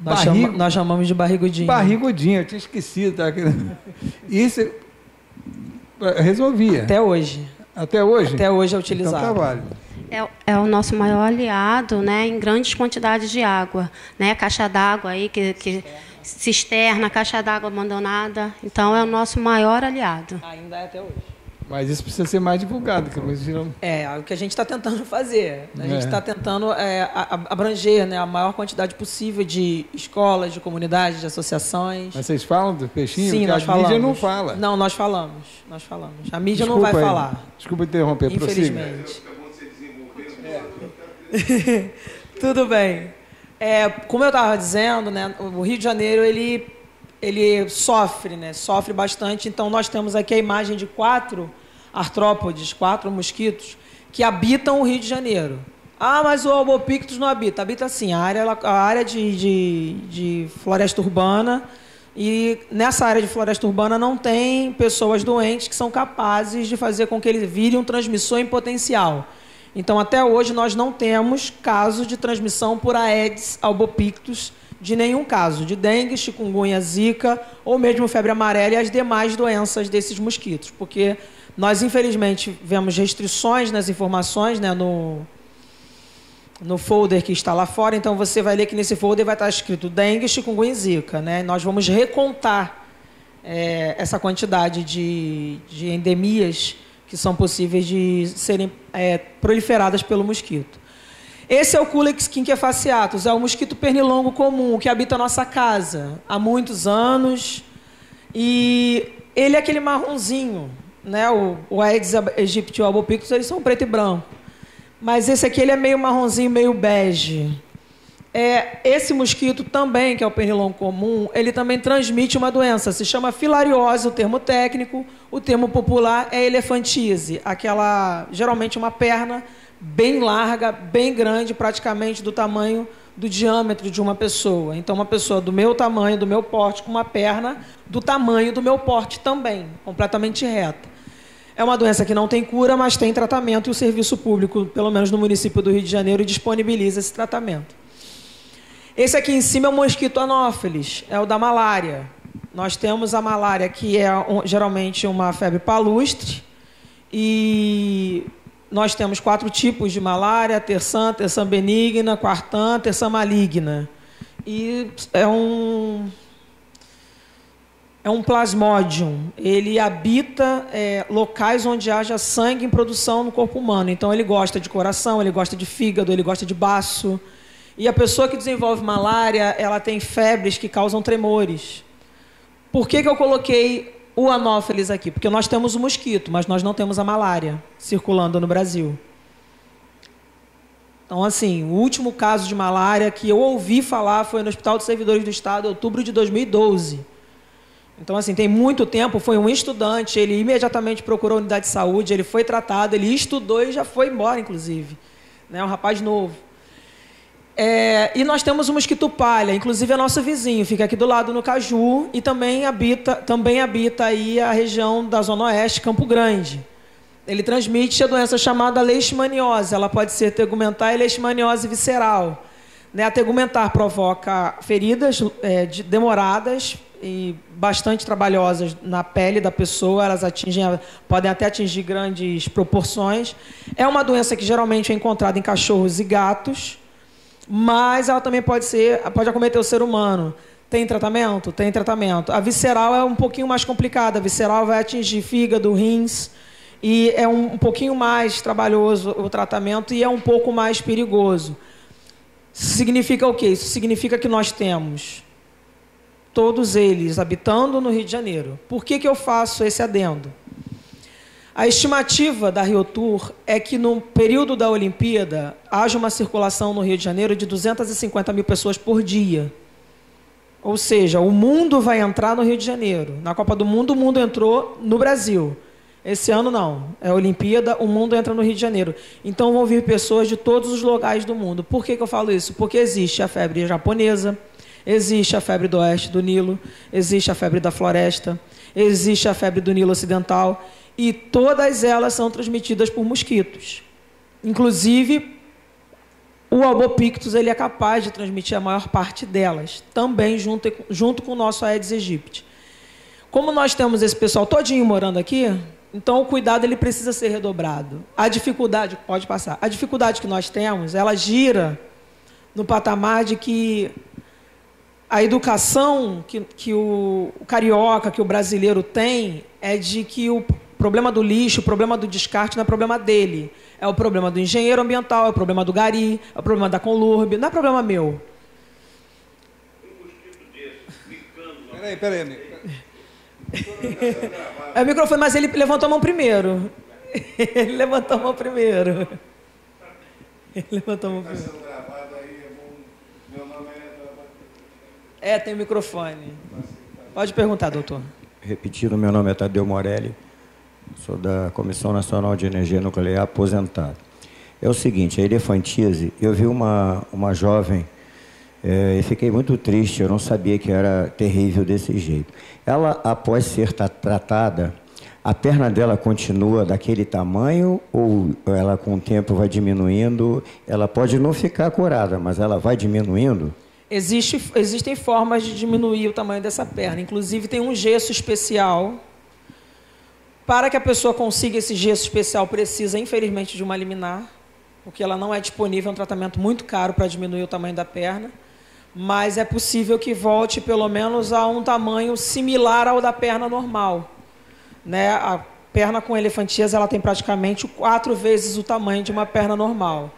Nós chamamos de barrigudinho. Barrigudinho, eu tinha esquecido. Tá? Isso resolvia. Até hoje. Até hoje? Até hoje é utilizado. Então, trabalho. É o nosso maior aliado, né, em grandes quantidades de água, né, caixa d'água aí que cisterna, caixa d'água abandonada. Então é o nosso maior aliado. Ainda é até hoje. Mas isso precisa ser mais divulgado. É o que a gente está tentando fazer. Né? A gente está tentando abranger, né, a maior quantidade possível de escolas, de comunidades, de associações. Mas vocês falam do peixinho? Sim, nós falamos. A mídia não fala. Não, nós falamos. A mídia não vai falar. Desculpa interromper, infelizmente. Tudo bem. Como eu estava dizendo, né, o Rio de Janeiro ele sofre, né, sofre bastante. Então nós temos aqui a imagem de 4 artrópodes, 4 mosquitos que habitam o Rio de Janeiro. Ah, mas o Albopictus não habita. Habita sim, a área de floresta urbana. E nessa área de floresta urbana não tem pessoas doentes que são capazes de fazer com que ele vire um transmissor em potencial. Então, até hoje, nós não temos caso de transmissão por Aedes albopictus, de nenhum caso, de dengue, chikungunya, zika, ou mesmo febre amarela e as demais doenças desses mosquitos. Porque nós, infelizmente, vemos restrições nas informações, né, no folder que está lá fora. Então, você vai ler que nesse folder vai estar escrito dengue, chikungunya e zika. Né? Nós vamos recontar essa quantidade de endemias que são possíveis de serem proliferadas pelo mosquito. Esse é o Culex quinquefaciatus, é o mosquito pernilongo comum que habita a nossa casa há muitos anos. E ele é aquele marronzinho, né? O Aedes aegypti e o Albopictus, eles são preto e branco. Mas esse aqui ele é meio marronzinho, meio bege. Esse mosquito também, que é o pernilongo comum, ele também transmite uma doença, se chama filariose, o termo técnico, o termo popular é elefantíase, geralmente uma perna bem larga, bem grande, praticamente do tamanho do diâmetro de uma pessoa. Então, uma pessoa do meu tamanho, do meu porte, com uma perna do tamanho do meu porte também, completamente reta. É uma doença que não tem cura, mas tem tratamento, e o serviço público, pelo menos no município do Rio de Janeiro, disponibiliza esse tratamento. Esse aqui em cima é o mosquito anófeles, é o da malária. Nós temos a malária, que é geralmente uma febre palustre, e nós temos 4 tipos de malária: terçã, terçã benigna, quartã, terçã maligna. E é um plasmodium. Ele habita locais onde haja sangue em produção no corpo humano. Então, ele gosta de coração, ele gosta de fígado, ele gosta de baço. E a pessoa que desenvolve malária, ela tem febres que causam tremores. Por que eu coloquei o anófeles aqui? Porque nós temos o mosquito, mas nós não temos a malária circulando no Brasil. Então, assim, o último caso de malária que eu ouvi falar foi no Hospital dos Servidores do Estado, em outubro de 2012. Então, assim, tem muito tempo, foi um estudante, ele imediatamente procurou a unidade de saúde, ele foi tratado, ele estudou e já foi embora, inclusive. Né? Um rapaz novo. E nós temos o mosquito palha, inclusive é nosso vizinho, fica aqui do lado no Caju, e também habita aí a região da Zona Oeste, Campo Grande. Ele transmite a doença chamada leishmaniose, ela pode ser tegumentar e leishmaniose visceral. Né? A tegumentar provoca feridas demoradas e bastante trabalhosas na pele da pessoa, elas podem até atingir grandes proporções. É uma doença que geralmente é encontrada em cachorros e gatos, mas ela também pode acometer o ser humano. Tem tratamento? Tem tratamento. A visceral é um pouquinho mais complicada. A visceral vai atingir fígado, rins, e é um pouquinho mais trabalhoso o tratamento e é um pouco mais perigoso. Isso significa o quê? Isso significa que nós temos todos eles habitando no Rio de Janeiro. Por que eu faço esse adendo? A estimativa da Riotur é que no período da Olimpíada haja uma circulação no Rio de Janeiro de 250 mil pessoas por dia. Ou seja, o mundo vai entrar no Rio de Janeiro. Na Copa do Mundo, o mundo entrou no Brasil. Esse ano não. É a Olimpíada, o mundo entra no Rio de Janeiro. Então vão vir pessoas de todos os lugares do mundo. Por que eu falo isso? Porque existe a febre japonesa, existe a febre do oeste do Nilo, existe a febre da floresta, existe a febre do Nilo Ocidental, e todas elas são transmitidas por mosquitos. Inclusive, o albopictus ele é capaz de transmitir a maior parte delas, também junto com o nosso Aedes aegypti. Como nós temos esse pessoal todinho morando aqui, então o cuidado ele precisa ser redobrado. A dificuldade, pode passar, a dificuldade que nós temos, ela gira no patamar de que a educação que o carioca, que o brasileiro tem, é de que o problema do lixo, o problema do descarte não é problema dele. É o problema do engenheiro ambiental, é o problema do gari, é o problema da Conlurb, não é problema meu. Peraí, amigo. É o microfone, mas ele levantou a mão primeiro. Ele levantou a mão primeiro. Ele levantou a mão primeiro. Tem o microfone. Pode perguntar, doutor. Repetindo, meu nome é Tadeu Morelli, sou da Comissão Nacional de Energia Nuclear, aposentado. É o seguinte, a elefantise, eu vi uma jovem e fiquei muito triste, eu não sabia que era terrível desse jeito. Ela, após ser tratada, a perna dela continua daquele tamanho ou ela com o tempo vai diminuindo? Ela pode não ficar curada, mas ela vai diminuindo? Existem formas de diminuir o tamanho dessa perna. Inclusive, tem um gesso especial. Para que a pessoa consiga esse gesso especial, precisa, infelizmente, de uma liminar, porque ela não é disponível, é um tratamento muito caro para diminuir o tamanho da perna, mas é possível que volte, pelo menos, a um tamanho similar ao da perna normal. Né? A perna com elefantíase, ela tem praticamente 4 vezes o tamanho de uma perna normal.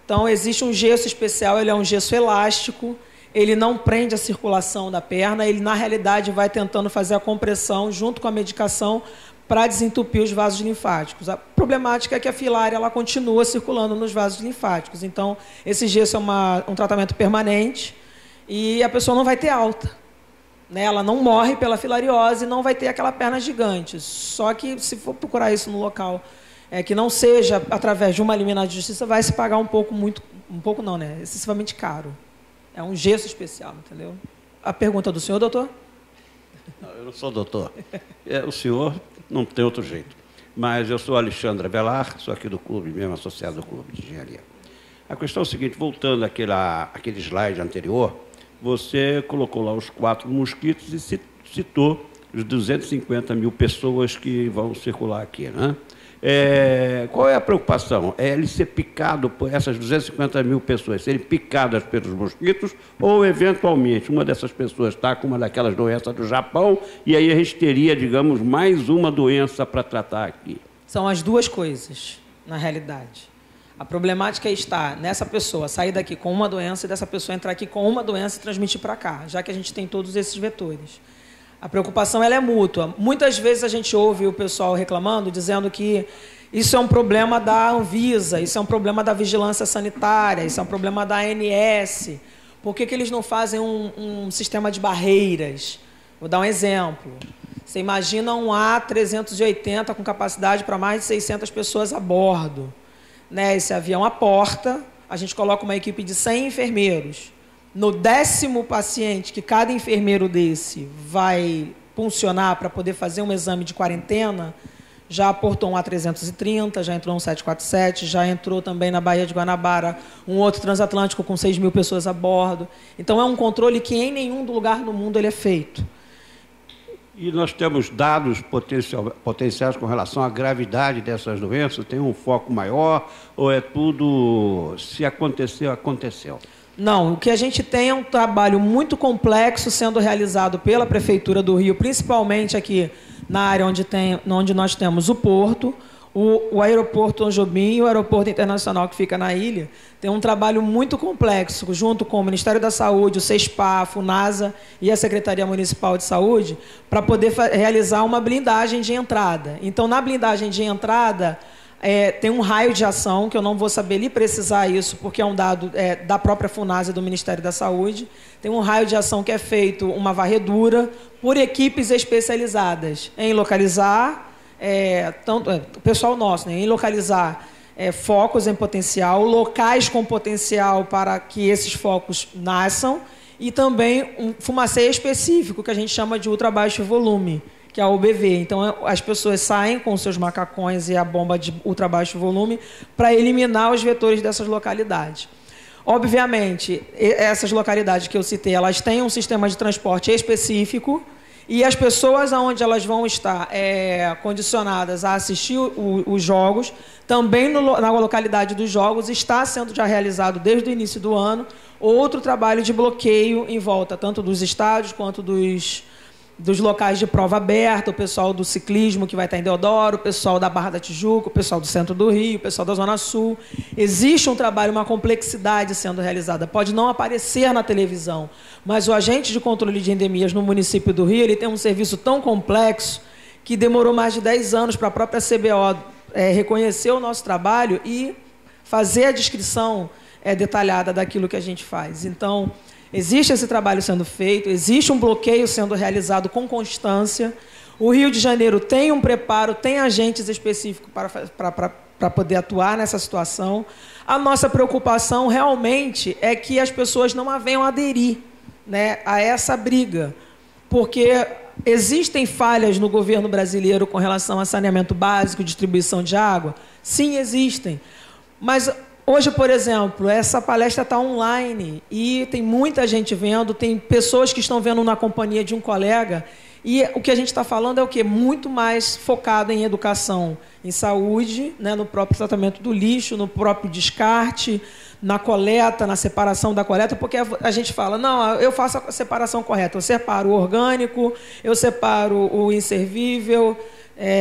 Então, existe um gesso especial, ele é um gesso elástico, ele não prende a circulação da perna, ele, na realidade, vai tentando fazer a compressão junto com a medicação para desentupir os vasos linfáticos. A problemática é que a filária ela continua circulando nos vasos linfáticos. Então, esse gesso é um tratamento permanente e a pessoa não vai ter alta. Né? Ela não morre pela filariose e não vai ter aquela perna gigante. Só que, se for procurar isso no local que não seja através de uma liminar de justiça, vai se pagar um pouco não, né? Excessivamente caro. É um gesso especial, entendeu? A pergunta do senhor, doutor? Não, eu não sou doutor. O senhor não tem outro jeito. Mas eu sou Alexandre Avelar, sou aqui do clube, mesmo associado ao clube de engenharia. A questão é o seguinte, voltando àquele slide anterior, você colocou lá os 4 mosquitos e citou os 250 mil pessoas que vão circular aqui, né? Qual é a preocupação? É ele ser picado por essas 250 mil pessoas, serem picadas pelos mosquitos, ou, eventualmente, uma dessas pessoas está com uma daquelas doenças do Japão, e aí a gente teria, digamos, mais uma doença para tratar aqui? São as duas coisas, na realidade. A problemática está nessa pessoa sair daqui com uma doença e dessa pessoa entrar aqui com uma doença e transmitir para cá, já que a gente tem todos esses vetores. A preocupação ela é mútua. Muitas vezes a gente ouve o pessoal reclamando, dizendo que isso é um problema da Anvisa, isso é um problema da vigilância sanitária, isso é um problema da ANS. Por que eles não fazem um sistema de barreiras? Vou dar um exemplo. Você imagina um A380 com capacidade para mais de 600 pessoas a bordo. Né? Esse avião aporta, a gente coloca uma equipe de 100 enfermeiros. No 10º paciente que cada enfermeiro desse vai funcionar para poder fazer um exame de quarentena, já aportou um A330, já entrou um 747, já entrou também na Baía de Guanabara um outro transatlântico com 6 mil pessoas a bordo. Então, é um controle que em nenhum lugar no mundo ele é feito. E nós temos dados potenciais com relação à gravidade dessas doenças? Tem um foco maior ou é tudo, se aconteceu, aconteceu? Não, o que a gente tem é um trabalho muito complexo sendo realizado pela Prefeitura do Rio, principalmente aqui na área onde nós temos o porto, o aeroporto Anjobim e o aeroporto internacional que fica na ilha. Tem um trabalho muito complexo, junto com o Ministério da Saúde, o CESPA, a FUNASA e a Secretaria Municipal de Saúde, para poder realizar uma blindagem de entrada. Então, na blindagem de entrada, tem um raio de ação, que eu não vou saber lhe precisar isso, porque é um dado da própria FUNASA e do Ministério da Saúde. Tem um raio de ação que é feito uma varredura por equipes especializadas em localizar, o pessoal nosso, né, em localizar focos em potencial, locais com potencial para que esses focos nasçam, e também um fumaceio específico, que a gente chama de ultra baixo volume, que é a UBV. Então, as pessoas saem com seus macacões e a bomba de ultra baixo volume para eliminar os vetores dessas localidades. Obviamente, essas localidades que eu citei, elas têm um sistema de transporte específico e as pessoas aonde elas vão estar condicionadas a assistir os jogos, também na localidade dos jogos está sendo já realizado desde o início do ano outro trabalho de bloqueio em volta, tanto dos estádios quanto dos locais de prova aberta, o pessoal do ciclismo que vai estar em Deodoro, o pessoal da Barra da Tijuca, o pessoal do centro do Rio, o pessoal da Zona Sul. Existe um trabalho, uma complexidade sendo realizada. Pode não aparecer na televisão, mas o agente de controle de endemias no município do Rio ele tem um serviço tão complexo que demorou mais de 10 anos para a própria CBO reconhecer o nosso trabalho e fazer a descrição detalhada daquilo que a gente faz. Então, existe esse trabalho sendo feito, existe um bloqueio sendo realizado com constância. O Rio de Janeiro tem um preparo, tem agentes específicos para poder atuar nessa situação. A nossa preocupação realmente é que as pessoas não venham aderir, né, a essa briga, porque existem falhas no governo brasileiro com relação a saneamento básico, distribuição de água? Sim, existem. Mas hoje, por exemplo, essa palestra está online e tem muita gente vendo, tem pessoas que estão vendo na companhia de um colega e o que a gente está falando é o quê? Muito mais focado em educação, em saúde, né, no próprio tratamento do lixo, no próprio descarte, na coleta, na separação da coleta, porque a gente fala, não, eu faço a separação correta, eu separo o orgânico, eu separo o inservível,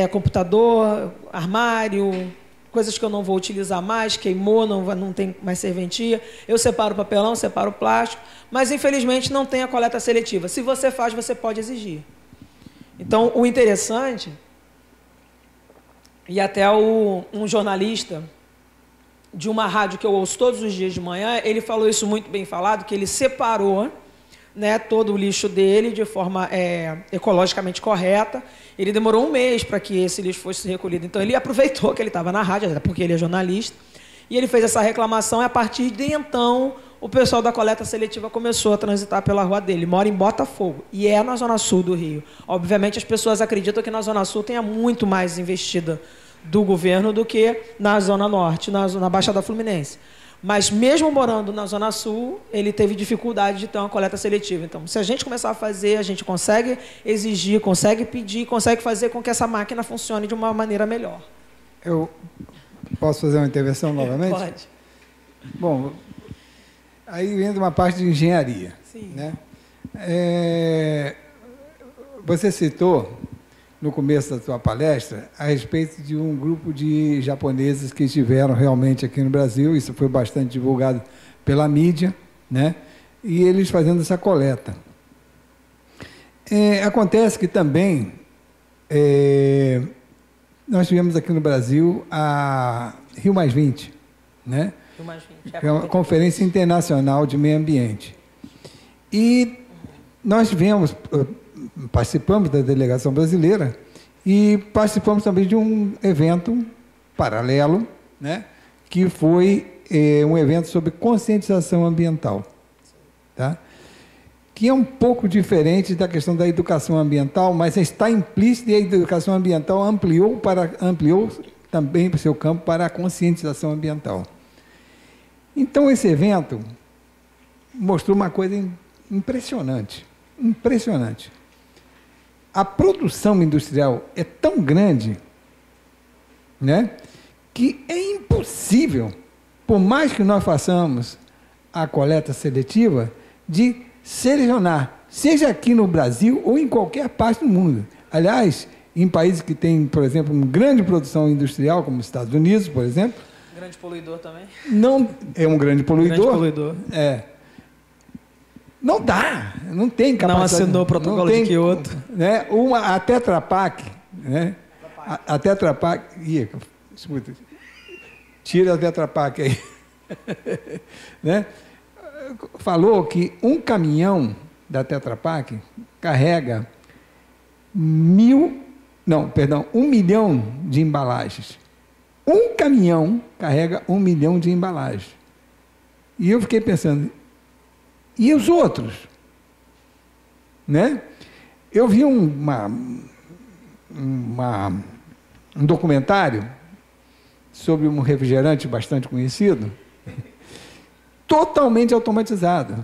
computador, armário, coisas que eu não vou utilizar mais, queimou, não tem mais serventia, eu separo o papelão, separo o plástico, mas infelizmente não tem a coleta seletiva. Se você faz, você pode exigir. Então, o interessante, e até um jornalista de uma rádio que eu ouço todos os dias de manhã, ele falou isso muito bem falado, que ele separou, né, todo o lixo dele de forma ecologicamente correta. Ele demorou um mês para que esse lixo fosse recolhido. Então, ele aproveitou que ele estava na rádio, porque ele é jornalista, e ele fez essa reclamação, e a partir de então, o pessoal da coleta seletiva começou a transitar pela rua dele. Ele mora em Botafogo, e é na Zona Sul do Rio. Obviamente, as pessoas acreditam que na Zona Sul tenha muito mais investida do governo do que na Zona Norte, na Baixada Fluminense. Mas, mesmo morando na Zona Sul, ele teve dificuldade de ter uma coleta seletiva. Então, se a gente começar a fazer, a gente consegue exigir, consegue pedir, consegue fazer com que essa máquina funcione de uma maneira melhor. Eu posso fazer uma intervenção novamente? Pode. Bom, aí entra uma parte de engenharia. Sim. Né? Você citou, no começo da sua palestra, a respeito de um grupo de japoneses que estiveram realmente aqui no Brasil, isso foi bastante divulgado pela mídia, né? E eles fazendo essa coleta. Acontece que também nós tivemos aqui no Brasil a Rio Mais 20, né? Rio Mais 20. Que é uma conferência internacional de meio ambiente. E nós participamos da delegação brasileira e participamos também de um evento paralelo, né, que foi um evento sobre conscientização ambiental, tá? Que é um pouco diferente da questão da educação ambiental, mas está implícito, e a educação ambiental ampliou também para o seu campo para a conscientização ambiental. Então, esse evento mostrou uma coisa impressionante. A produção industrial é tão grande, né, que é impossível, por mais que nós façamos a coleta seletiva, de selecionar, seja aqui no Brasil ou em qualquer parte do mundo. Aliás, em países que têm, por exemplo, uma grande produção industrial, como os Estados Unidos, por exemplo. Grande poluidor também. Não, é um grande poluidor. Grande poluidor. Não dá, não tem capacidade. Não assinou o protocolo de Kyoto. Né? A Tetra Pak, né? A Tetra Pak, escuta, tira a Tetra Pak aí. Né? Falou que um caminhão da Tetra Pak carrega 1 milhão de embalagens. Um caminhão carrega 1 milhão de embalagens. E eu fiquei pensando, e os outros? Né? Eu vi um documentário sobre um refrigerante bastante conhecido, totalmente automatizado.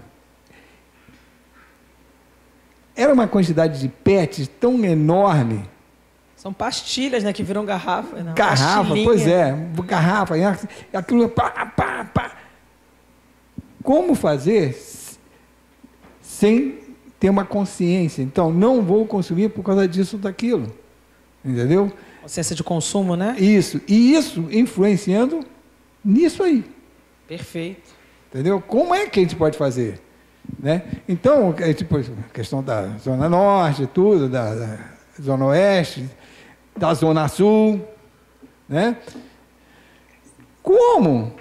Era uma quantidade de PETs tão enorme. São pastilhas, né, que viram garrafa. Né? Garrafa, pois é, garrafa, aquilo, Como fazer sem ter uma consciência? Então, não vou consumir por causa disso ou daquilo. Entendeu? Consciência de consumo, né? Isso. E isso influenciando nisso aí. Perfeito. Entendeu? Como é que a gente pode fazer? Né? Então, tipo, a questão da Zona Norte, tudo, da Zona Oeste, da Zona Sul, né? Como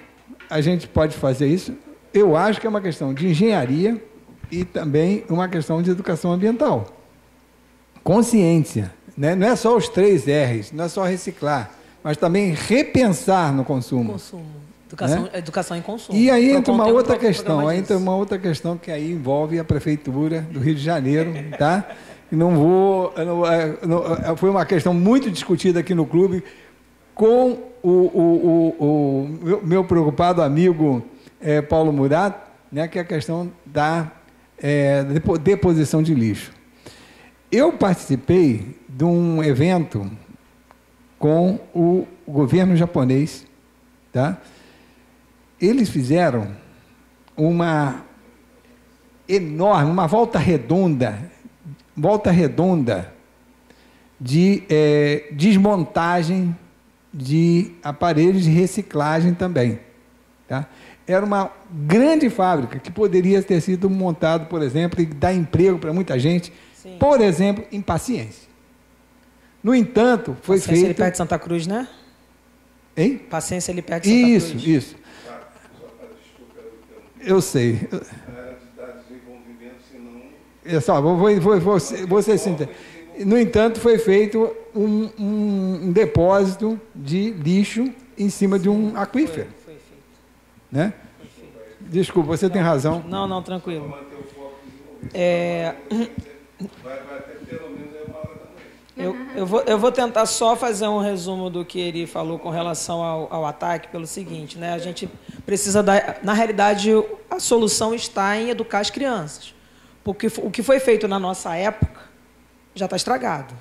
a gente pode fazer isso? Eu acho que é uma questão de engenharia e também uma questão de educação ambiental. Consciência, né? Não é só os 3 R's, não é só reciclar, mas também repensar no consumo. Educação em consumo. E aí entra uma outra questão, que aí envolve a Prefeitura do Rio de Janeiro, tá? Foi uma questão muito discutida aqui no clube com o meu preocupado amigo Paulo Murat, né, que é a questão da deposição de lixo. Eu participei de um evento com o governo japonês, tá? Eles fizeram uma enorme, uma volta redonda de desmontagem de aparelhos de reciclagem também. Tá? Era uma grande fábrica que poderia ter sido montada, por exemplo, e dar emprego para muita gente, sim, por exemplo, em Paciência. No entanto, foi feito... Paciência ali perto de Santa Cruz, né? Hein? Paciência ali perto de Santa Cruz. Isso. Eu sei. No entanto, foi feito um depósito de lixo em cima de um aquífero. Foi feito. Né? Desculpa, você tem razão. Não, tranquilo. Eu vou tentar só fazer um resumo do que ele falou com relação ao ataque, pelo seguinte, né? A gente precisa na realidade, a solução está em educar as crianças. Porque o que foi feito na nossa época já está estragado.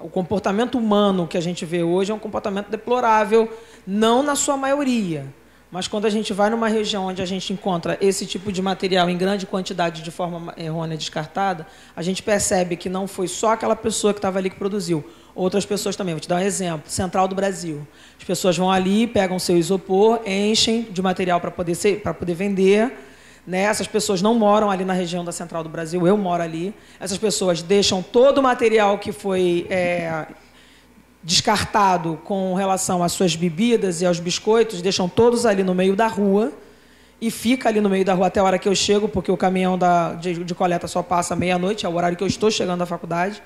O comportamento humano que a gente vê hoje é um comportamento deplorável, não na sua maioria. Mas quando a gente vai numa região onde a gente encontra esse tipo de material em grande quantidade de forma errônea descartada, a gente percebe que não foi só aquela pessoa que estava ali que produziu. Outras pessoas também. Vou te dar um exemplo. Central do Brasil. As pessoas vão ali, pegam seu isopor, enchem de material para poder vender. Né? Essas pessoas não moram ali na região da Central do Brasil, eu moro ali. Essas pessoas deixam todo o material que foi descartado com relação às suas bebidas e aos biscoitos, deixam todos ali no meio da rua e fica ali no meio da rua até a hora que eu chego, porque o caminhão de coleta só passa meia-noite, é o horário que eu estou chegando da faculdade.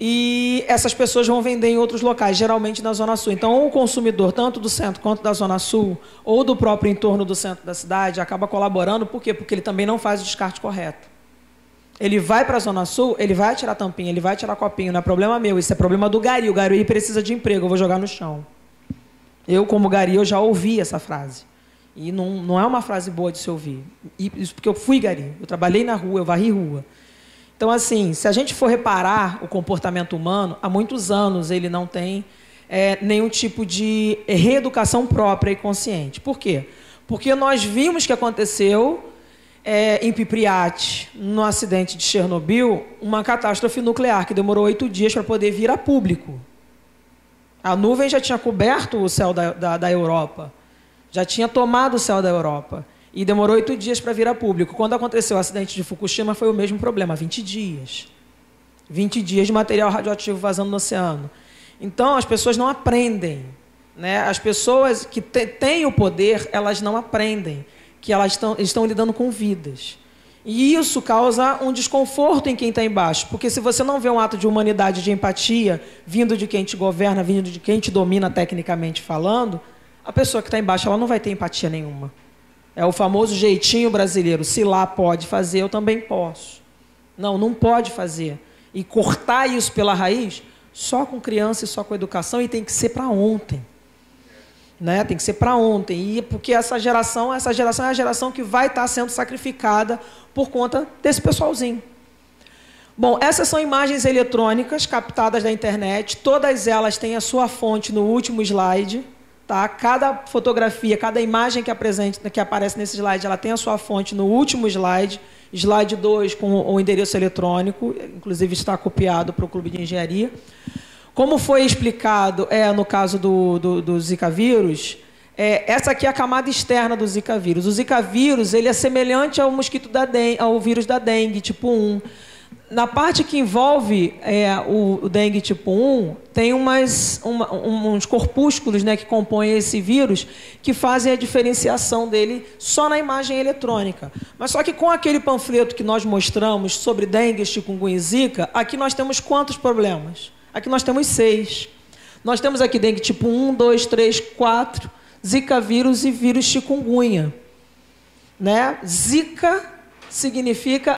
E essas pessoas vão vender em outros locais, geralmente na Zona Sul. Então, o consumidor, tanto do centro quanto da Zona Sul, ou do próprio entorno do centro da cidade, acaba colaborando. Por quê? Porque ele também não faz o descarte correto. Ele vai para a Zona Sul, ele vai tirar tampinha, ele vai tirar copinho, não é problema meu, isso é problema do gari. O gari precisa de emprego, eu vou jogar no chão. Eu, como gari, eu já ouvi essa frase. E não é uma frase boa de se ouvir. Isso porque eu fui gari, eu trabalhei na rua, eu varri rua. Então, assim, se a gente for reparar o comportamento humano, há muitos anos ele não tem nenhum tipo de reeducação própria e consciente. Por quê? Porque nós vimos que aconteceu em Pripyat, no acidente de Chernobyl, uma catástrofe nuclear que demorou 8 dias para poder vir a público. A nuvem já tinha coberto o céu da Europa, já tinha tomado o céu da Europa. E demorou 8 dias para vir a público. Quando aconteceu o acidente de Fukushima, foi o mesmo problema, 20 dias. 20 dias de material radioativo vazando no oceano. Então, as pessoas não aprendem. Né? As pessoas que têm o poder, elas não aprendem que elas estão lidando com vidas. E isso causa um desconforto em quem está embaixo. Porque se você não vê um ato de humanidade, de empatia, vindo de quem te governa, vindo de quem te domina tecnicamente falando, a pessoa que está embaixo ela não vai ter empatia nenhuma. É o famoso jeitinho brasileiro. Se lá pode fazer, eu também posso. Não pode fazer. E cortar isso pela raiz, só com criança e só com educação, e tem que ser para ontem. né? Tem que ser para ontem. E porque essa geração é a geração que vai estar sendo sacrificada por conta desse pessoalzinho. Bom, essas são imagens eletrônicas captadas da internet. Todas elas têm a sua fonte no último slide. Tá? Cada fotografia, cada imagem que aparece nesse slide, ela tem a sua fonte no último slide. Slide 2 com o endereço eletrônico, inclusive está copiado para o Clube de Engenharia. Como foi explicado no caso do Zika vírus, essa aqui é a camada externa do Zika vírus. O Zika vírus ele é semelhante ao mosquito ao vírus da dengue, tipo 1. Na parte que envolve o dengue tipo 1, tem uns corpúsculos, né, que compõem esse vírus, que fazem a diferenciação dele só na imagem eletrônica. Mas só que com aquele panfleto que nós mostramos sobre dengue, chikungunya e zika, aqui nós temos quantos problemas? Aqui nós temos 6. Nós temos aqui dengue tipo 1, 2, 3, 4, zika vírus e vírus chikungunya. Né? Zika significa